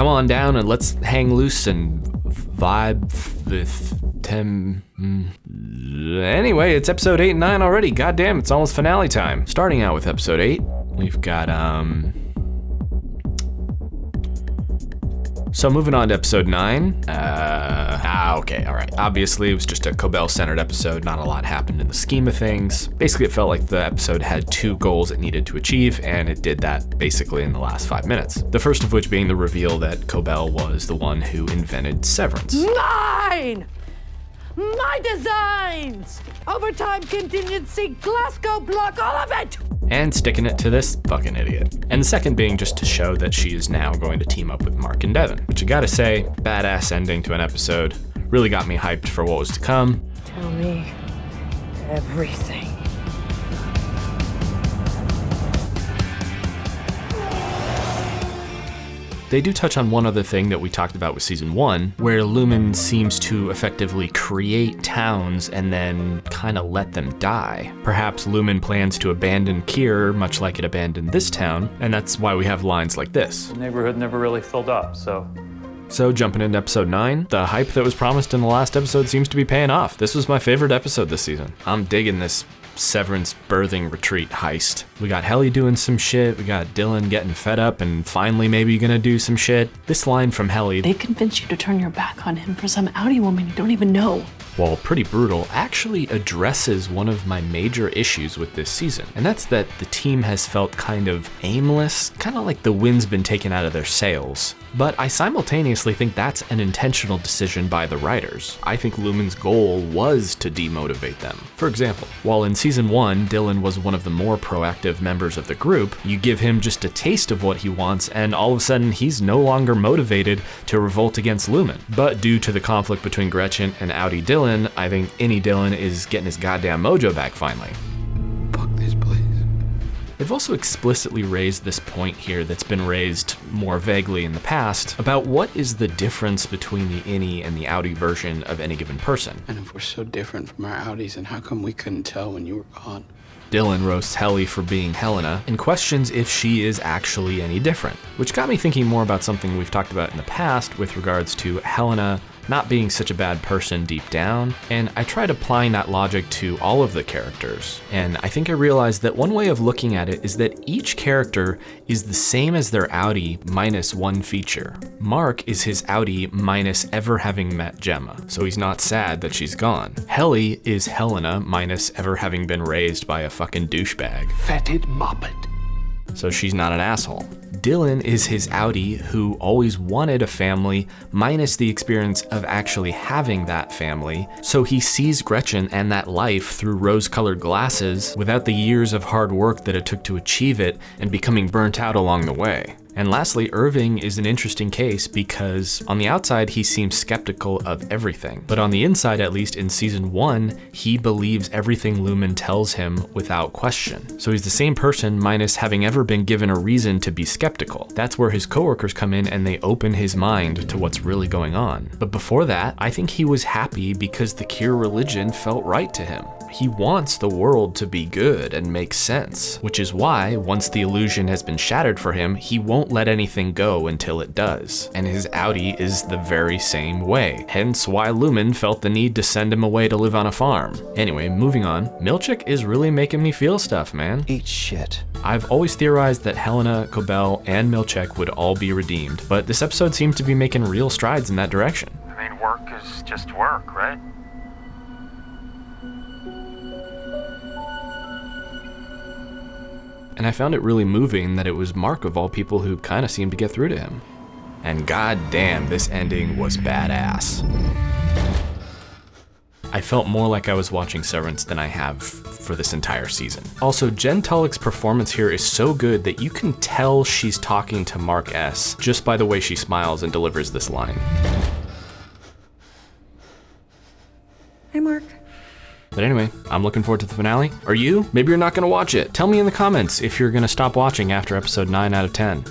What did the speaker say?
Come on down and let's hang loose and vibe with Tim. Anyway, it's episode 8 and 9 already. Goddamn, it's almost finale time. Starting out with episode 8, we've got, So moving on to episode 9, okay, all right. Obviously, it was just a Cobell-centered episode. Not a lot happened in the scheme of things. Basically, it felt like the episode had 2 goals it needed to achieve, and it did that basically in the last 5 minutes. The first of which being the reveal that Cobell was the one who invented Severance. Mine! My designs! Overtime contingency, Glasgow block, all of it! And sticking it to this fucking idiot. And the second being just to show that she is now going to team up with Mark and Devin, which I gotta say, badass ending to an episode. Really got me hyped for what was to come. Tell me everything. They do touch on one other thing that we talked about with season 1, where Lumon seems to effectively create towns and then kind of let them die. Perhaps Lumon plans to abandon Kier, much like it abandoned this town, and that's why we have lines like this. The neighborhood never really filled up, So jumping into episode 9, the hype that was promised in the last episode seems to be paying off. This was my favorite episode this season. I'm digging this Severance birthing retreat heist. We got Helly doing some shit, we got Dylan getting fed up and finally maybe gonna do some shit. This line from Helly, they convinced you to turn your back on him for some Outie woman you don't even know. While pretty brutal, actually addresses one of my major issues with this season. And that's that the team has felt kind of aimless, kind of like the wind's been taken out of their sails. But I simultaneously think that's an intentional decision by the writers. I think Lumon's goal was to demotivate them. For example, while in season 1, Dylan was one of the more proactive members of the group, you give him just a taste of what he wants and all of a sudden he's no longer motivated to revolt against Lumon. But due to the conflict between Gretchen and Outie Dylan, I think Innie Dylan is getting his goddamn mojo back finally. Fuck this place. They've also explicitly raised this point here that's been raised more vaguely in the past about what is the difference between the Innie and the Outie version of any given person. And if we're so different from our Outies, then how come we couldn't tell when you were gone? Dylan roasts Helly for being Helena and questions if she is actually any different, which got me thinking more about something we've talked about in the past with regards to Helena not being such a bad person deep down, and I tried applying that logic to all of the characters. And I think I realized that one way of looking at it is that each character is the same as their Outie minus one feature. Mark is his Outie minus ever having met Gemma, so he's not sad that she's gone. Helly is Helena minus ever having been raised by a fucking douchebag. Fetid moppet. So she's not an asshole. Dylan is his Outie who always wanted a family minus the experience of actually having that family, so he sees Gretchen and that life through rose-colored glasses without the years of hard work that it took to achieve it and becoming burnt out along the way. And lastly, Irving is an interesting case because on the outside, he seems skeptical of everything. But on the inside, at least in season 1, he believes everything Lumon tells him without question. So he's the same person minus having ever been given a reason to be skeptical. That's where his coworkers come in and they open his mind to what's really going on. But before that, I think he was happy because the Kier religion felt right to him. He wants the world to be good and make sense, which is why, once the illusion has been shattered for him, he won't let anything go until it does. And his Outie is the very same way, hence why Lumon felt the need to send him away to live on a farm. Anyway, moving on, Milchick is really making me feel stuff, man. Eat shit. I've always theorized that Helena, Cobell, and Milchick would all be redeemed, but this episode seems to be making real strides in that direction. I mean, work is just work, right? And I found it really moving that it was Mark of all people who kind of seemed to get through to him. And goddamn, this ending was badass. I felt more like I was watching Severance than I have for this entire season. Also, Jen Tulloch's performance here is so good that you can tell she's talking to Mark S. just by the way she smiles and delivers this line. Hey, Mark. But anyway, I'm looking forward to the finale. Are you? Maybe you're not gonna watch it. Tell me in the comments if you're gonna stop watching after episode 9 out of 10.